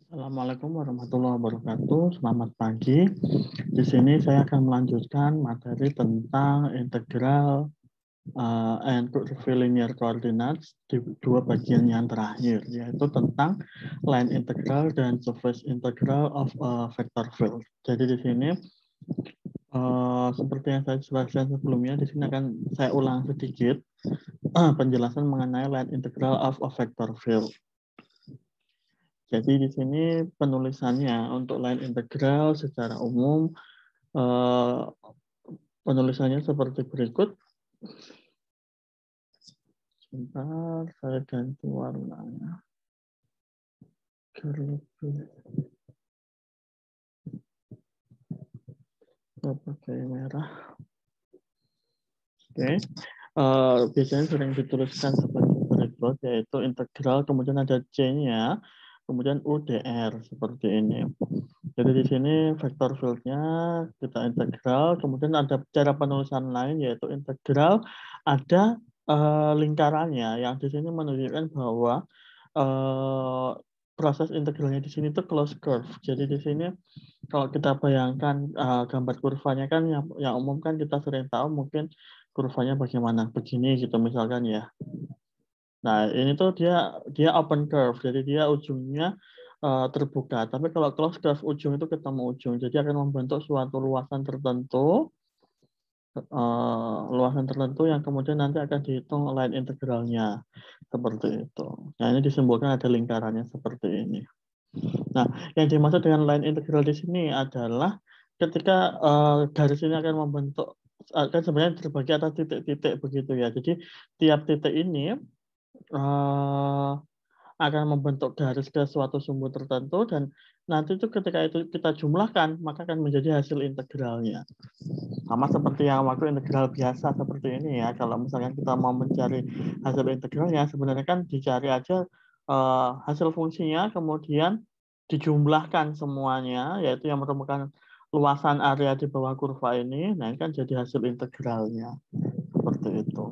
Assalamualaikum warahmatullahi wabarakatuh. Selamat pagi. Di sini saya akan melanjutkan materi tentang integral and curvilinear coordinates di dua bagian yang terakhir, yaitu tentang line integral dan surface integral of a vector field. Jadi di sini seperti yang saya jelaskan sebelumnya, di sini akan saya ulang sedikit penjelasan mengenai line integral of a vector field. Jadi di sini penulisannya untuk line integral secara umum penulisannya seperti berikut. Sebentar, saya ganti warnanya. Saya pakai merah. Oke. Biasanya sering dituliskan seperti berikut, yaitu integral, kemudian ada C-nya, kemudian UDR, seperti ini. Jadi di sini vektor field-nya kita integral, kemudian ada cara penulisan lain, yaitu integral, ada lingkarannya, yang di sini menunjukkan bahwa proses integralnya di sini itu closed curve. Jadi di sini kalau kita bayangkan gambar kurvanya kan yang umum kan kita sering tahu mungkin kurvanya bagaimana, begini gitu misalkan ya. Nah ini tuh dia open curve, jadi dia ujungnya terbuka. Tapi kalau closed curve ujung itu ketemu ujung, jadi akan membentuk suatu luasan tertentu yang kemudian nanti akan dihitung line integralnya seperti itu. Nah ini disimbolkan ada lingkarannya seperti ini. Nah yang dimaksud dengan line integral di sini adalah ketika garis ini akan membentuk, kan sebenarnya terbagi atas titik-titik begitu ya. Jadi tiap titik ini akan membentuk garis ke suatu sumbu tertentu dan nanti itu ketika itu kita jumlahkan maka akan menjadi hasil integralnya. Sama seperti yang waktu integral biasa seperti ini ya. Kalau misalkan kita mau mencari hasil integralnya, sebenarnya kan dicari aja hasil fungsinya, kemudian dijumlahkan semuanya, yaitu yang merupakan luasan area di bawah kurva ini. Nah, ini kan jadi hasil integralnya. Seperti itu.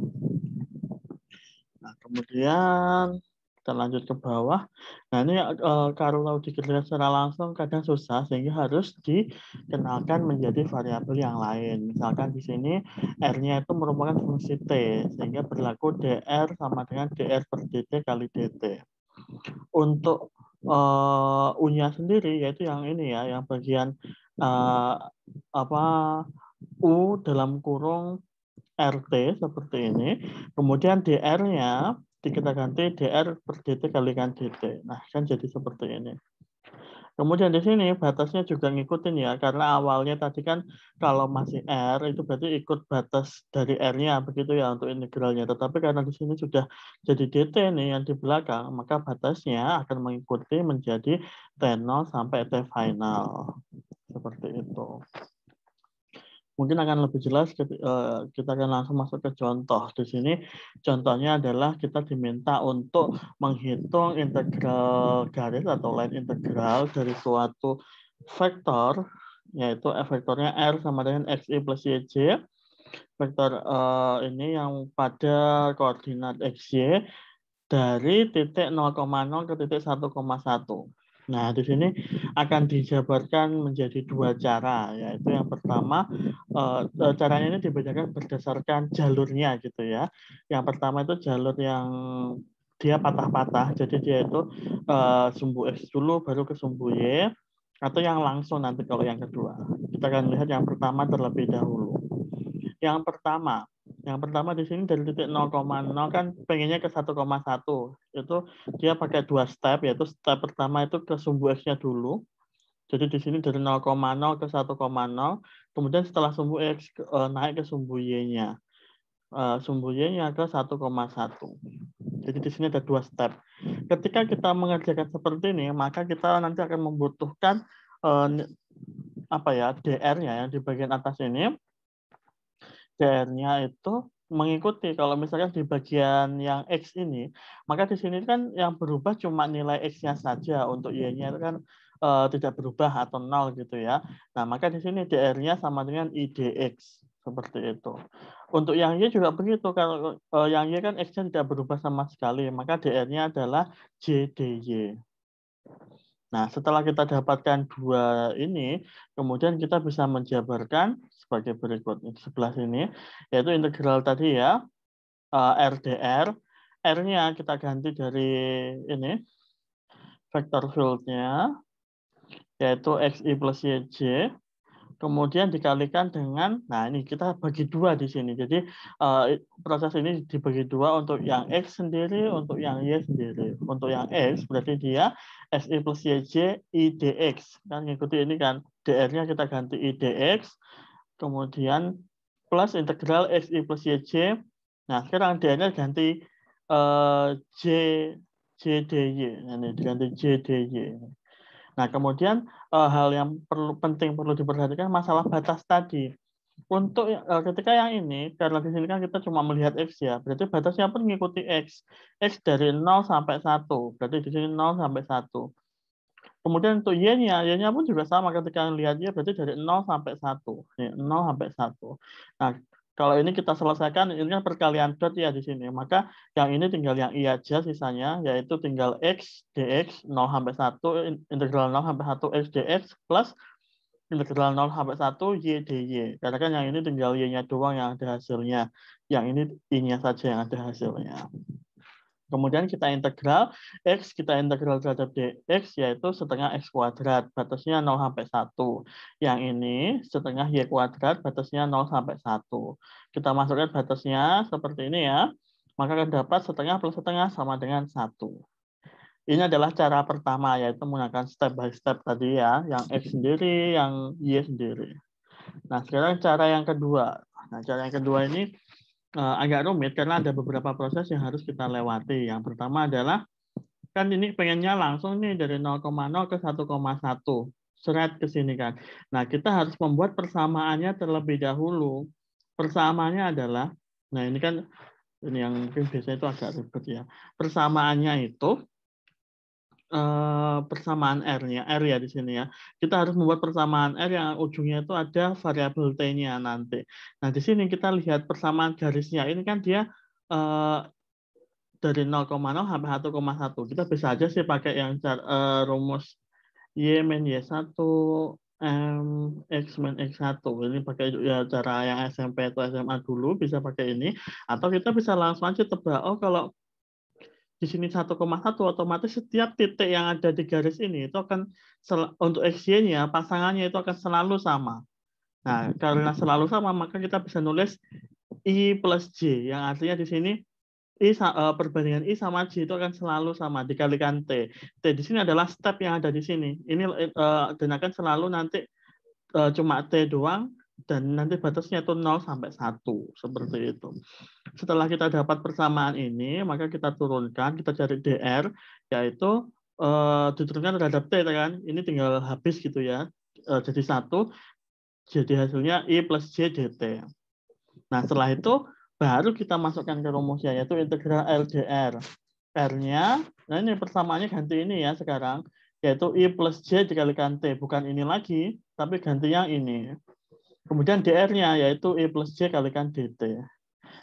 Nah, kemudian kita lanjut ke bawah. Nah, ini kalau dikerjakan secara langsung kadang susah, sehingga harus dikenalkan menjadi variabel yang lain. Misalkan di sini R-nya itu merupakan fungsi T, sehingga berlaku dr sama dengan dr per dt kali dt. Untuk U-nya sendiri, yaitu yang ini ya, yang bagian U dalam kurung RT seperti ini, kemudian DR-nya kita ganti DR per dt kalikan dt. Nah, kan jadi seperti ini. Kemudian di sini batasnya juga ngikutin ya, karena awalnya tadi kan kalau masih R itu berarti ikut batas dari R-nya begitu ya untuk integralnya. Tetapi karena di sini sudah jadi dt nih yang di belakang, maka batasnya akan mengikuti menjadi T0 sampai T final. Seperti itu. Mungkin akan lebih jelas kita akan langsung masuk ke contoh. Di sini contohnya adalah kita diminta untuk menghitung integral garis atau line integral dari suatu vektor, yaitu vektornya R sama dengan XY plus YJ. Vektor ini yang pada koordinat XY dari titik 0,0 ke titik 1,1. Nah, di sini akan dijabarkan menjadi dua cara, yaitu yang pertama caranya ini dibedakan berdasarkan jalurnya gitu ya. Yang pertama itu jalur yang dia patah-patah, jadi dia itu sumbu X dulu baru ke sumbu Y, atau yang langsung nanti kalau yang kedua. Kita akan lihat yang pertama terlebih dahulu. Yang pertama di sini dari titik 0,0 kan pengennya ke 1,1. Itu dia pakai dua step, yaitu step pertama itu ke sumbu X-nya dulu. Jadi di sini dari 0,0 ke 1,0, kemudian setelah sumbu X naik ke sumbu Y-nya. Sumbu Y-nya ke 1,1. Jadi di sini ada dua step. Ketika kita mengerjakan seperti ini, maka kita nanti akan membutuhkan DR-nya yang di bagian atas ini. DR-nya itu mengikuti, kalau misalkan di bagian yang X ini, maka di sini kan yang berubah cuma nilai X-nya saja, untuk Y-nya itu kan tidak berubah atau 0 gitu ya. Nah, maka di sini DR-nya sama dengan IDX, seperti itu. Untuk yang Y juga begitu, kalau yang Y kan X-nya tidak berubah sama sekali, maka DR-nya adalah JDY. Nah, setelah kita dapatkan dua ini, kemudian kita bisa menjabarkan sebagai berikut di sebelah sini, yaitu integral tadi ya, RdR. R-nya kita ganti dari ini, vektor field-nya, yaitu XI plus YJ. Kemudian dikalikan dengan, nah ini kita bagi dua di sini. Jadi proses ini dibagi dua untuk yang X sendiri, untuk yang Y sendiri. Untuk yang X berarti dia SI plus YJ I dx. Kan ngikuti ini kan, DR-nya kita ganti I dx, kemudian plus integral XI plus YJ. Nah sekarang DR-nya ganti J JDY. Nah, ini diganti JDY. Nah, kemudian hal yang perlu diperhatikan masalah batas tadi. Untuk ketika yang ini, karena di sini kan kita cuma melihat X ya, berarti batasnya pun mengikuti X. X dari 0 sampai 1, berarti di sini 0 sampai 1. Kemudian untuk Y-nya, Y-nya pun juga sama ketika lihat Y, berarti dari 0 sampai 1. Nih, 0 sampai 1. Nah, kalau ini kita selesaikan, ini kan perkalian dot ya di sini. Maka yang ini tinggal yang I aja sisanya, yaitu tinggal X dx 0 sampai 1, integral 0 sampai 1 X dx plus integral 0 sampai 1 Y dy. Karena kan yang ini tinggal Y-nya doang yang ada hasilnya. Yang ini I-nya saja yang ada hasilnya. Kemudian kita integral X, kita integral terhadap dx, yaitu setengah X kuadrat, batasnya 0 sampai 1. Yang ini setengah Y kuadrat, batasnya 0 sampai 1. Kita masukkan batasnya seperti ini ya, maka akan dapat setengah plus setengah sama dengan 1. Ini adalah cara pertama, yaitu menggunakan step by step tadi ya, yang X sendiri, yang Y sendiri. Nah, sekarang cara yang kedua. Nah, cara yang kedua ini agak rumit karena ada beberapa proses yang harus kita lewati. Yang pertama adalah kan ini pengennya langsung nih dari 0,0 ke 1,1 seret ke sini kan. Nah, kita harus membuat persamaannya terlebih dahulu. Persamaannya adalah, nah ini kan ini yang mungkin biasanya itu agak ribet ya. Persamaannya itu persamaan R-nya, R ya di sini ya. Kita harus membuat persamaan R yang ujungnya itu ada variabel T-nya nanti. Nah, di sini kita lihat persamaan garisnya. Ini kan dia dari 0,0 sampai 1,1. Kita bisa aja sih pakai yang rumus Y min Y1, M, X min X1. Ini pakai ya cara yang SMP atau SMA dulu, bisa pakai ini. Atau kita bisa langsung aja tebak, oh kalau di sini 1,1 otomatis setiap titik yang ada di garis ini itu akan untuk XY-nya pasangannya itu akan selalu sama. Nah, karena selalu sama maka kita bisa nulis I plus J yang artinya di sini perbandingan I sama J itu akan selalu sama dikalikan T. T di sini adalah step yang ada di sini. Ini dan akan selalu nanti cuma T doang dan nanti batasnya itu 0 sampai 1 seperti itu. Setelah kita dapat persamaan ini, maka kita turunkan, kita cari DR, yaitu diturunkan terhadap T, kan? Ini tinggal habis gitu ya, jadi 1, jadi hasilnya I plus J dt. Nah, setelah itu baru kita masukkan ke rumusnya, yaitu integral LDR. R-nya, nah ini persamaannya ganti ini ya sekarang, yaitu I plus J dikalikan T, bukan ini lagi, tapi ganti yang ini. Kemudian DR-nya, yaitu I plus J kalikan dt.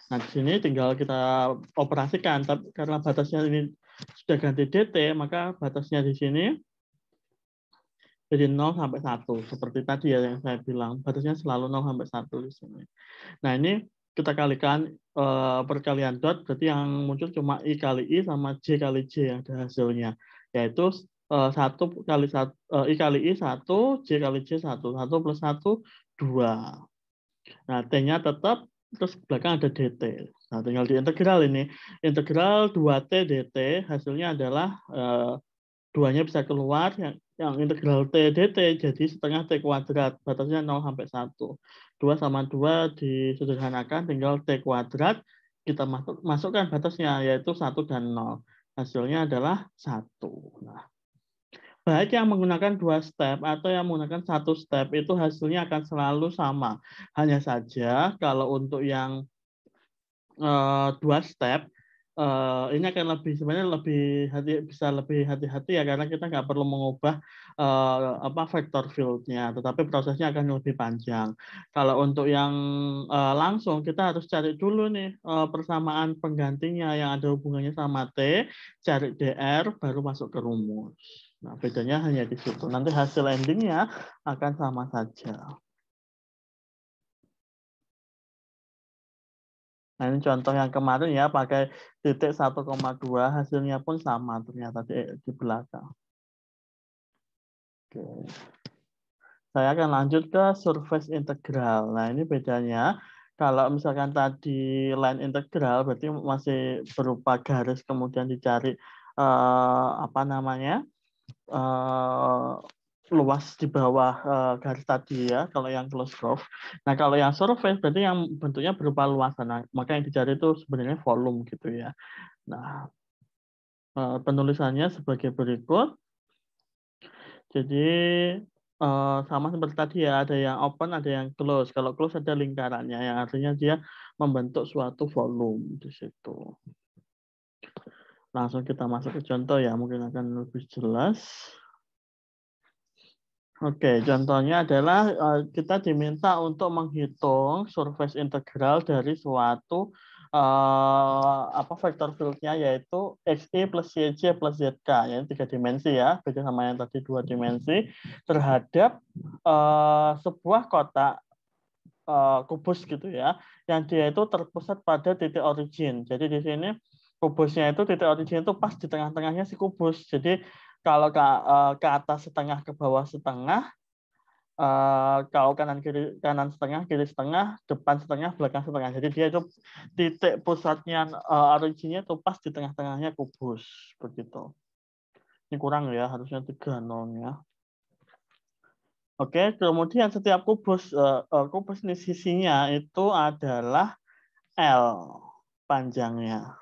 Nah, di sini tinggal kita operasikan. Tapi karena batasnya ini sudah ganti dt, maka batasnya di sini jadi 0 sampai 1. Seperti tadi ya yang saya bilang, batasnya selalu 0 sampai 1 di sini. Nah, ini kita kalikan perkalian dot, berarti yang muncul cuma I kali I sama J kali J yang ada hasilnya. Yaitu 1 kali 1, I kali I 1, J kali J 1. 1 plus 1, 2. Nah, T-nya tetap, terus belakang ada dt. Nah, tinggal diintegral ini. Integral 2t dt, hasilnya adalah 2-nya bisa keluar, yang integral t dt jadi setengah t kuadrat, batasnya 0 sampai 1. 2 sama 2 disederhanakan, tinggal t kuadrat, kita masukkan batasnya, yaitu 1 dan 0. Hasilnya adalah 1. Nah, baik yang menggunakan 2 step atau yang menggunakan 1 step itu hasilnya akan selalu sama. Hanya saja kalau untuk yang 2 step ini akan lebih sebenarnya bisa lebih hati-hati ya karena kita nggak perlu mengubah vektor field-nya, tetapi prosesnya akan lebih panjang. Kalau untuk yang langsung kita harus cari dulu nih persamaan penggantinya yang ada hubungannya sama T, cari DR baru masuk ke rumus. Nah, bedanya hanya di situ. Nanti hasil endingnya akan sama saja. Nah, ini contoh yang kemarin ya, pakai titik 1,2, hasilnya pun sama ternyata di belakang. Oke. Saya akan lanjut ke surface integral. Nah, ini bedanya. Kalau misalkan tadi line integral, berarti masih berupa garis, kemudian dicari apa namanya, luas di bawah garis tadi ya, kalau yang closed curve. Nah, kalau yang surface berarti yang bentuknya berupa luasan. Nah, maka yang dicari itu sebenarnya volume gitu ya. Nah, penulisannya sebagai berikut. Jadi sama seperti tadi ya, ada yang open, ada yang close. Kalau close ada lingkarannya, yang artinya dia membentuk suatu volume di situ. Langsung kita masuk ke contoh ya, mungkin akan lebih jelas. Oke, contohnya adalah kita diminta untuk menghitung surface integral dari suatu vektor fieldnya, yaitu XY plus YJ plus ZK, ya 3 dimensi ya, beda sama yang tadi 2 dimensi, terhadap sebuah kotak kubus gitu ya, yang dia itu terpusat pada titik origin. Jadi di sini kubusnya itu titik origin itu pas di tengah-tengahnya si kubus. Jadi kalau ke atas setengah, ke bawah setengah, kalau kanan setengah, kiri setengah, depan setengah, belakang setengah. Jadi dia itu titik pusatnya originnya itu pas di tengah-tengahnya kubus begitu. Ini kurang ya, harusnya 3 nolnya. Oke, kemudian setiap kubus ini sisinya itu adalah L panjangnya.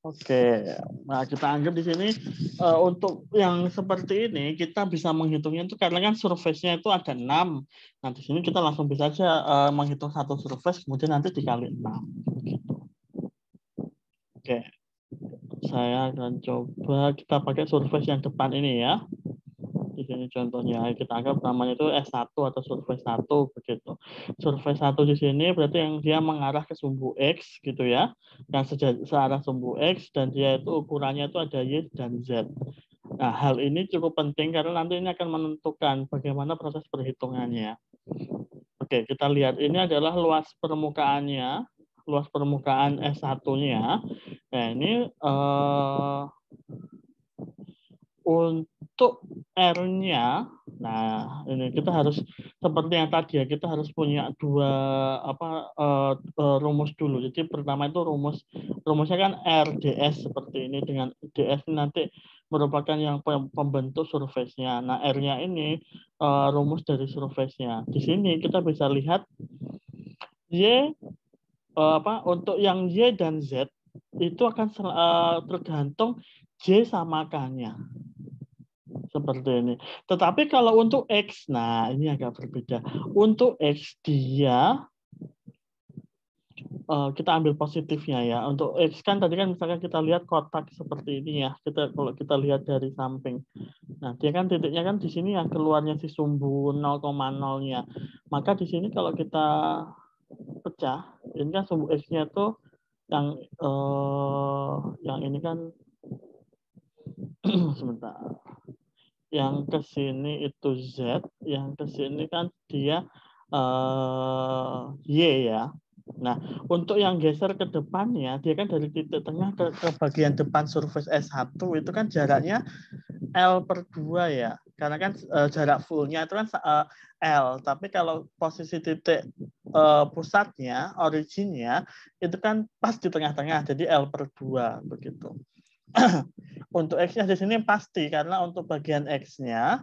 Oke, nah kita anggap di sini untuk yang seperti ini kita bisa menghitungnya itu karena kan surface-nya itu ada 6. Nah, di sini kita langsung bisa aja menghitung satu surface kemudian nanti dikali 6 gitu. Oke. Saya akan coba kita pakai surface yang depan ini ya. Di sini contohnya kita anggap namanya itu S1 atau surface 1 begitu. Surface 1 di sini berarti yang dia mengarah ke sumbu X gitu ya. Yang searah sumbu X dan dia itu ukurannya itu ada Y dan Z. Nah, hal ini cukup penting karena nanti ini akan menentukan bagaimana proses perhitungannya. Oke, kita lihat ini adalah luas permukaannya, luas permukaan S1-nya. Nah, ini untuk R-nya, nah ini kita harus seperti yang tadi ya, kita harus punya dua rumus dulu. Jadi pertama itu rumusnya kan RDS seperti ini, dengan DS ini nanti merupakan yang pembentuk surface-nya. Nah, R-nya ini rumus dari surface-nya. Di sini kita bisa lihat Y untuk yang Y dan Z itu akan tergantung J sama K-nya. Seperti ini. Tetapi kalau untuk X, nah ini agak berbeda. Untuk X dia, kita ambil positifnya ya. Untuk X kan tadi kan misalkan kita lihat kotak seperti ini ya. Kalau kita lihat dari samping. Nah, dia kan titiknya kan di sini yang keluarnya si sumbu 0,0-nya. Maka di sini kalau kita pecah, ini kan sumbu X-nya itu yang ini kan sebentar. Yang ke sini itu Z, yang ke sini kan dia Y ya. Nah, untuk yang geser ke depannya, dia kan dari titik tengah ke bagian depan surface S1 itu kan jaraknya L/2 ya. Karena kan jarak fullnya itu kan L. Tapi kalau posisi titik pusatnya, originnya, itu kan pas di tengah-tengah, jadi L/2 begitu. Untuk X-nya di sini pasti karena untuk bagian X-nya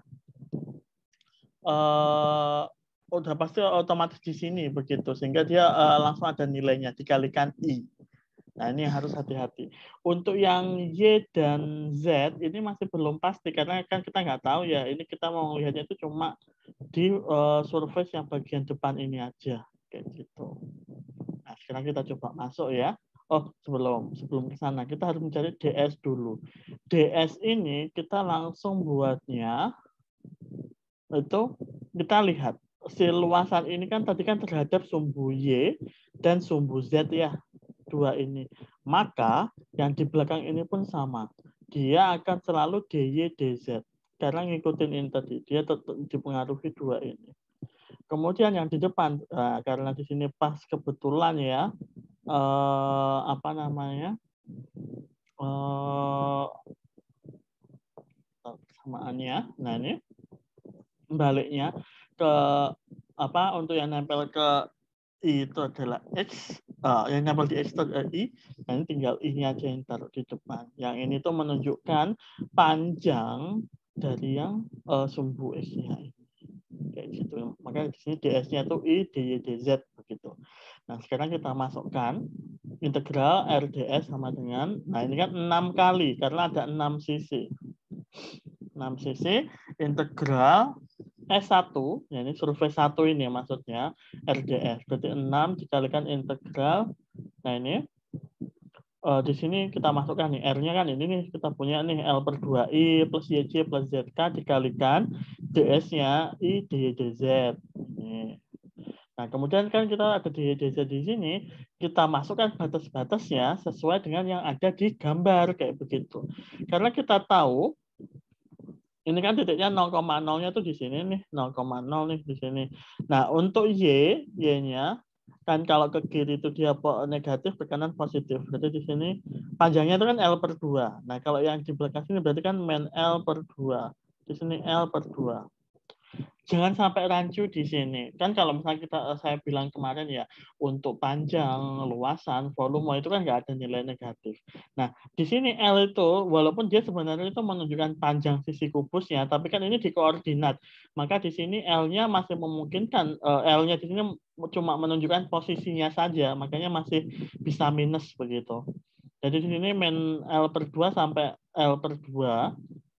udah pasti otomatis di sini begitu, sehingga dia langsung ada nilainya dikalikan I. Nah, ini harus hati-hati. Untuk yang Y dan Z ini masih belum pasti karena kan kita nggak tahu ya. Ini kita mau melihatnya itu cuma di surface yang bagian depan ini aja kayak gitu. Nah, sekarang kita coba masuk ya. Oh, sebelum ke sana kita harus mencari DS dulu. DS ini kita langsung buatnya itu kita lihat si luasan ini kan tadi kan terhadap sumbu Y dan sumbu Z ya, dua ini. Maka yang di belakang ini pun sama. Dia akan selalu DY, DZ. Karena ngikutin ini tadi. Dia tetap dipengaruhi dua ini. Kemudian yang di depan, karena di sini pas kebetulan ya, apa namanya, persamaannya. Nah ini baliknya ke apa untuk yang nempel ke I itu adalah X, yang nempel di X itu adalah I, dan tinggal I-nya aja yang taruh di depan. Yang ini tuh menunjukkan panjang dari yang sumbu X-nya ini. Kayak gitu. Maka di sini ds-nya itu I, dy, dz begitu. Nah, sekarang kita masukkan integral RDS sama dengan, nah ini kan 6 kali karena ada 6 sisi. 6 sisi integral S1, ya ini survei 1 ini maksudnya RDS. Berarti 6 dikalikan integral. Nah ini di sini kita masukkan nih R-nya kan ini nih kita punya nih L per 2I plus YJ plus ZK dikalikan DS-nya I dy dz. Ini. Nah, kemudian kan kita ada dy dz di sini, kita masukkan batas-batasnya sesuai dengan yang ada di gambar kayak begitu. Karena kita tahu ini kan titiknya 0,0-nya tuh di sini nih, 0,0 nih di sini. Nah, untuk Y-nya kan kalau ke kiri itu dia negatif, ke kanan positif. Berarti di sini panjangnya itu kan L per 2. Nah, kalau yang di belakang sini berarti kan min L per 2. Di sini L per 2. Jangan sampai rancu di sini. Kan kalau misalnya saya bilang kemarin ya, untuk panjang, luasan, volume itu kan nggak ada nilai negatif. Nah, di sini L itu, walaupun dia sebenarnya itu menunjukkan panjang sisi kubusnya, tapi kan ini di koordinat. Maka di sini L-nya masih memungkinkan, L-nya di sini cuma menunjukkan posisinya saja, makanya masih bisa minus begitu. Jadi di sini min L per 2 sampai L per 2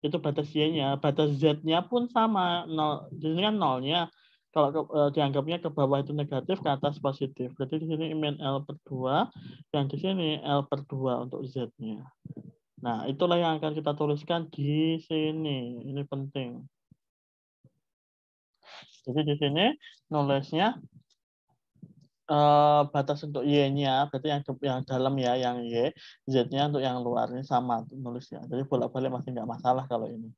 itu batas Y-nya, batas Z-nya pun sama. 0, di sini kan 0-nya. Kalau dianggapnya ke bawah itu negatif, ke atas positif. Berarti di sini min L per 2, yang di sini L per 2 untuk Z-nya. Nah, itulah yang akan kita tuliskan di sini. Ini penting. Jadi di sini nulisnya batas untuk Y-nya, berarti yang dalam ya, yang Y, Z-nya untuk yang luar ini sama nulisnya. Jadi bolak-balik masih nggak masalah kalau ini.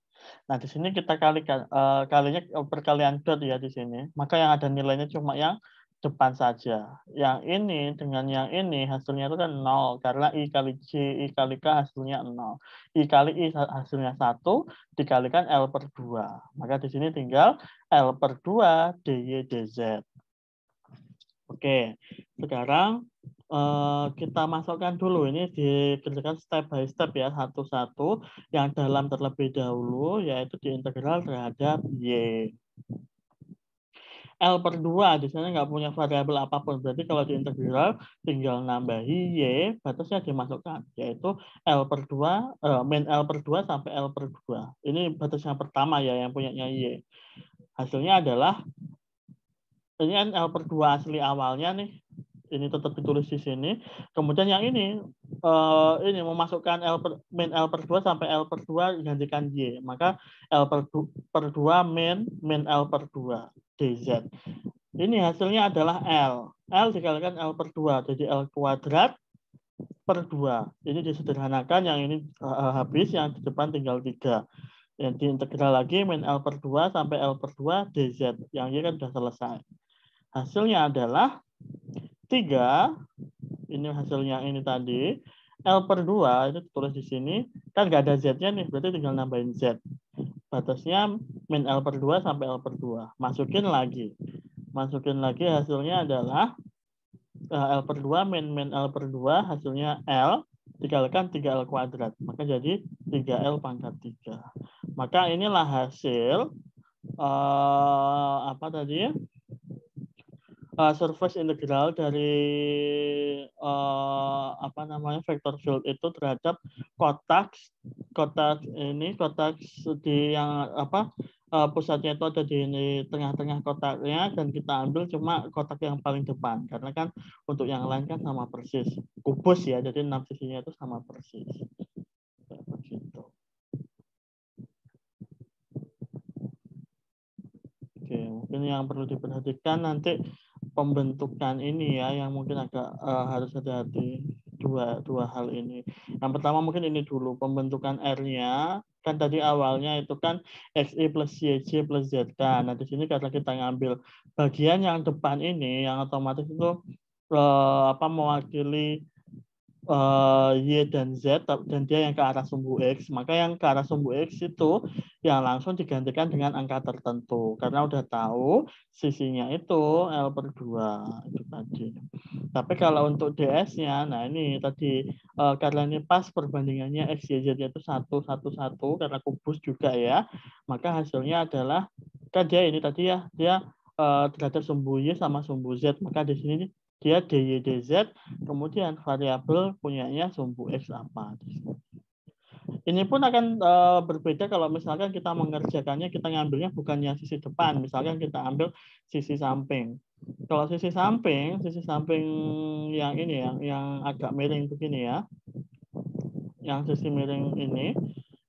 Nah, di sini kita kalikan kalinya perkalian dot ya di sini. Maka yang ada nilainya cuma yang depan saja. Yang ini dengan yang ini hasilnya itu kan 0 karena I kali J, I kali K hasilnya 0. I kali I hasilnya 1 dikalikan L per 2. Maka di sini tinggal L per 2 dy dz. Oke, sekarang kita masukkan dulu ini dikerjakan step by step ya satu-satu. Yang dalam terlebih dahulu yaitu diintegral terhadap y. L per 2 di sana nggak punya variabel apapun. Berarti kalau diintegral tinggal nambahi y, batasnya dimasukkan yaitu L per 2 min L per 2 sampai L per 2. Ini batas yang pertama ya yang punyanya y. Hasilnya adalah ini kan L per 2 asli awalnya nih. Ini tetap ditulis di sini. Kemudian yang ini memasukkan min L per 2 sampai L per 2 gantikan Y. Maka L per 2 min L per 2 dz. Ini hasilnya adalah L. L dikalikan L per 2. Jadi L kuadrat per 2. Ini disederhanakan, yang ini habis, yang di depan tinggal 3. Yang diintegral lagi min L per 2 sampai L per 2 dz. Yang ini kan sudah selesai. Hasilnya adalah 3, ini hasilnya ini tadi, L per 2, itu tulis di sini, kan nggak ada Z-nya nih, berarti tinggal nambahin Z. Batasnya min L per 2 sampai L per 2. Masukin lagi hasilnya adalah L per 2 min L per 2, hasilnya L, dikalikan 3L kuadrat. Maka jadi 3L pangkat 3. Maka inilah hasil, apa tadi ya? Surface integral dari apa namanya vector field itu terhadap kotak di yang apa pusatnya itu ada di tengah-tengah kotaknya, dan kita ambil cuma kotak yang paling depan karena kan untuk yang lain kan sama persis kubus ya, jadi 6 sisinya itu sama persis. Begitu. Oke, mungkin yang perlu diperhatikan nanti pembentukan ini ya, yang mungkin agak harus hati-hati. dua hal ini. Yang pertama mungkin ini dulu, pembentukan R-nya. Kan tadi awalnya itu kan XI plus YJ plus ZK. Nah, di sini karena kita ngambil bagian yang depan ini, yang otomatis itu mewakili Y dan Z, dan dia yang ke arah sumbu X, maka yang ke arah sumbu X itu yang langsung digantikan dengan angka tertentu karena udah tahu sisinya itu L per 2 itu tadi. Tapi kalau untuk DS-nya, nah ini tadi karena ini pas perbandingannya X, Y, Z itu 1, 1, 1 karena kubus juga ya, maka hasilnya adalah kan dia ini tadi ya, dia terhadap sumbu Y sama sumbu Z, maka di sini dia DY DZ, kemudian variabel punyanya sumbu X apa. Ini pun akan berbeda kalau misalkan kita mengerjakannya, kita ngambilnya bukannya sisi depan, misalkan kita ambil sisi samping. Kalau sisi samping yang ini yang agak miring begini ya, yang sisi miring ini,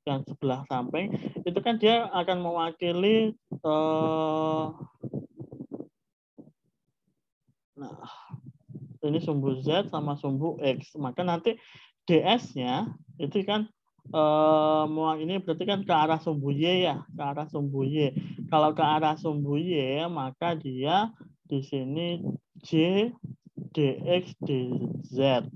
yang sebelah samping, itu kan dia akan mewakili ini sumbu Z sama sumbu X. Maka nanti DS-nya itu kan ini berarti kan ke arah sumbu Y ya, ke arah sumbu Y. Kalau ke arah sumbu Y, maka dia di sini J, DX, DZ.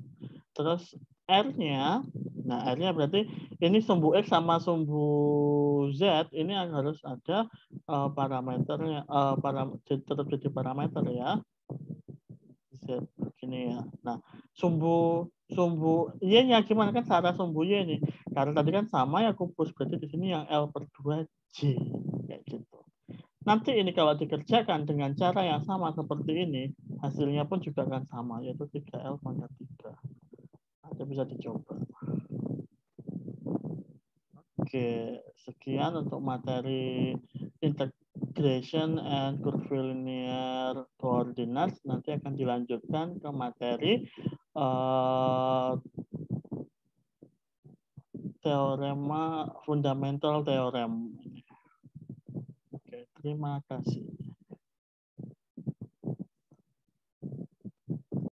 Terus R-nya, nah R-nya berarti ini sumbu X sama sumbu Z, ini harus ada parameternya, tetap jadi parameter ya. Z begini ya. Nah, sumbu Y-nya gimana kan cara sumbu Y ini? Karena tadi kan sama ya kubus, berarti di sini yang L per 2J kayak gitu. Nanti ini kalau dikerjakan dengan cara yang sama seperti ini, hasilnya pun juga akan sama, yaitu 3L pangkat 3. Nah, bisa dicoba. Oke, sekian untuk materi integration and curvilinear coordinates. Nanti akan dilanjutkan ke materi teorema fundamental teorem. Oke, terima kasih.